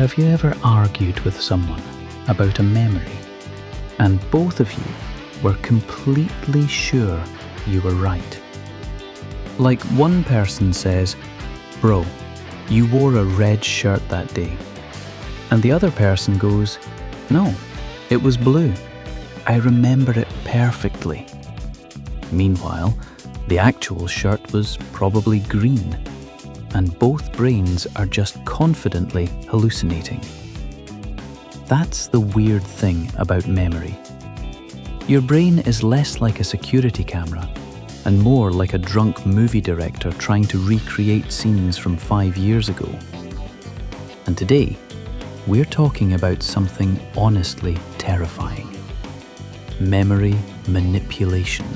Have you ever argued with someone about a memory and both of you were completely sure you were right? Like one person says, "Bro, you wore a red shirt that day." And the other person goes, "No, it was blue. I remember it perfectly." Meanwhile, the actual shirt was probably green, and both brains are just confidently hallucinating. That's the weird thing about memory. Your brain is less like a security camera and more like a drunk movie director trying to recreate scenes from 5 years ago. And today, we're talking about something honestly terrifying. Memory manipulation.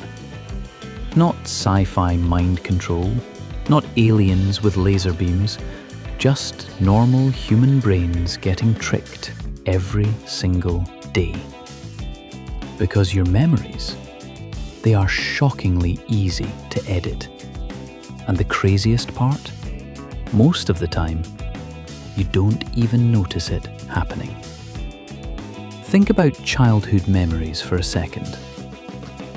Not sci-fi mind control, not aliens with laser beams, just normal human brains getting tricked every single day. Because your memories, they are shockingly easy to edit. And the craziest part? Most of the time, you don't even notice it happening. Think about childhood memories for a second.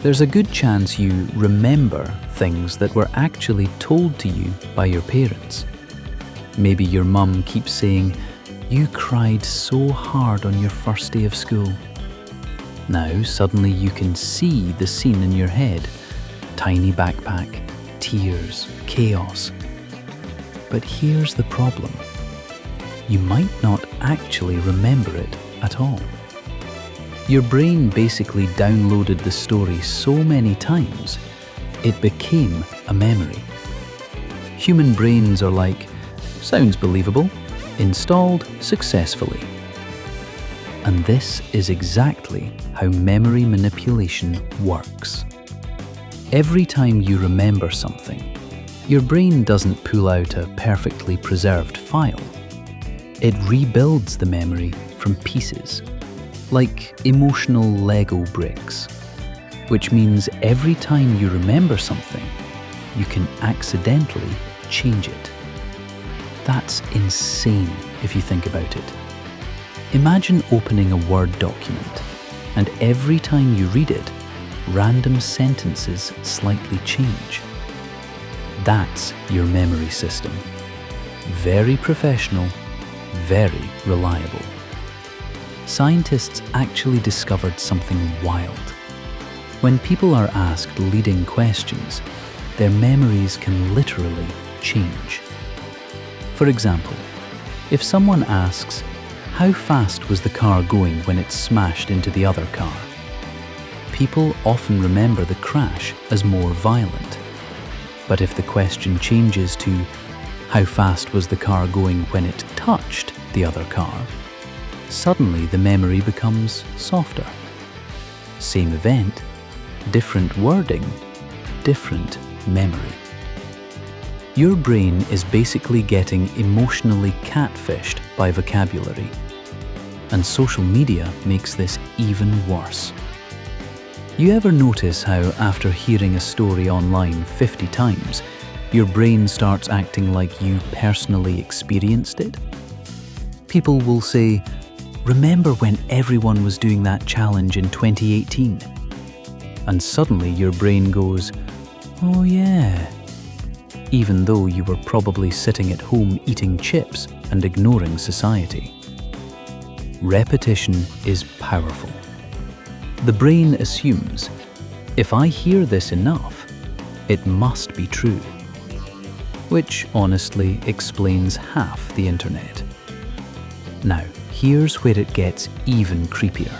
There's a good chance you remember things that were actually told to you by your parents. Maybe your mum keeps saying, "You cried so hard on your first day of school." Now suddenly you can see the scene in your head. Tiny backpack, tears, chaos. But here's the problem. You might not actually remember it at all. Your brain basically downloaded the story so many times, it became a memory. Human brains are like, "Sounds believable, installed successfully." And this is exactly how memory manipulation works. Every time you remember something, your brain doesn't pull out a perfectly preserved file. It rebuilds the memory from pieces, like emotional Lego bricks, which means every time you remember something, you can accidentally change it. That's insane if you think about it. Imagine opening a Word document, and every time you read it, random sentences slightly change. That's your memory system. Very professional, very reliable. Scientists actually discovered something wild. When people are asked leading questions, their memories can literally change. For example, if someone asks, "How fast was the car going when it smashed into the other car?" People often remember the crash as more violent. But if the question changes to, "How fast was the car going when it touched the other car?" suddenly the memory becomes softer. Same event, different wording, different memory. Your brain is basically getting emotionally catfished by vocabulary. And social media makes this even worse. You ever notice how after hearing a story online 50 times, your brain starts acting like you personally experienced it? People will say, "Remember when everyone was doing that challenge in 2018? And suddenly your brain goes, "Oh yeah," even though you were probably sitting at home eating chips and ignoring society. Repetition is powerful. The brain assumes, if I hear this enough, it must be true. Which honestly explains half the internet. Now, here's where it gets even creepier.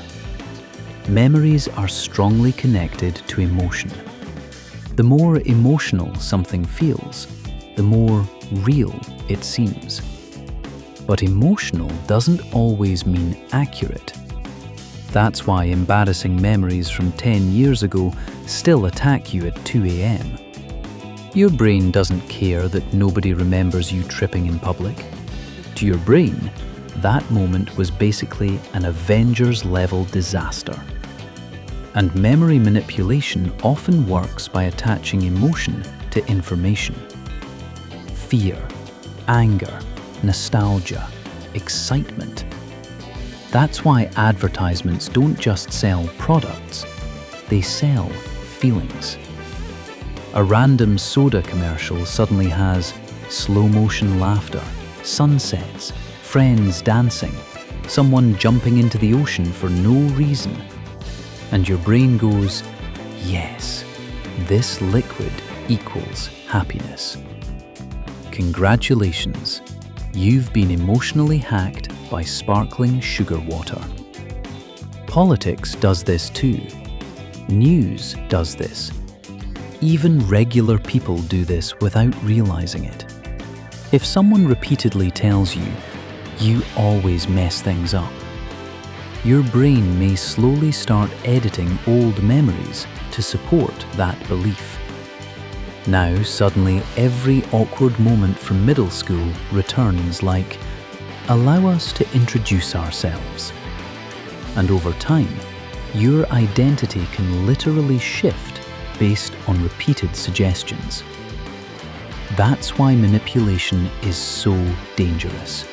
Memories are strongly connected to emotion. The more emotional something feels, the more real it seems. But emotional doesn't always mean accurate. That's why embarrassing memories from 10 years ago still attack you at 2 a.m. Your brain doesn't care that nobody remembers you tripping in public. To your brain, that moment was basically an Avengers-level disaster. And memory manipulation often works by attaching emotion to information. Fear, anger, nostalgia, excitement. That's why advertisements don't just sell products, they sell feelings. A random soda commercial suddenly has slow motion laughter, sunsets, friends dancing, someone jumping into the ocean for no reason. And your brain goes, yes, this liquid equals happiness. Congratulations, you've been emotionally hacked by sparkling sugar water. Politics does this too. News does this. Even regular people do this without realizing it. If someone repeatedly tells you, you always mess things up, your brain may slowly start editing old memories to support that belief. Now, suddenly, every awkward moment from middle school returns like, allow us to introduce ourselves. And over time, your identity can literally shift based on repeated suggestions. That's why manipulation is so dangerous.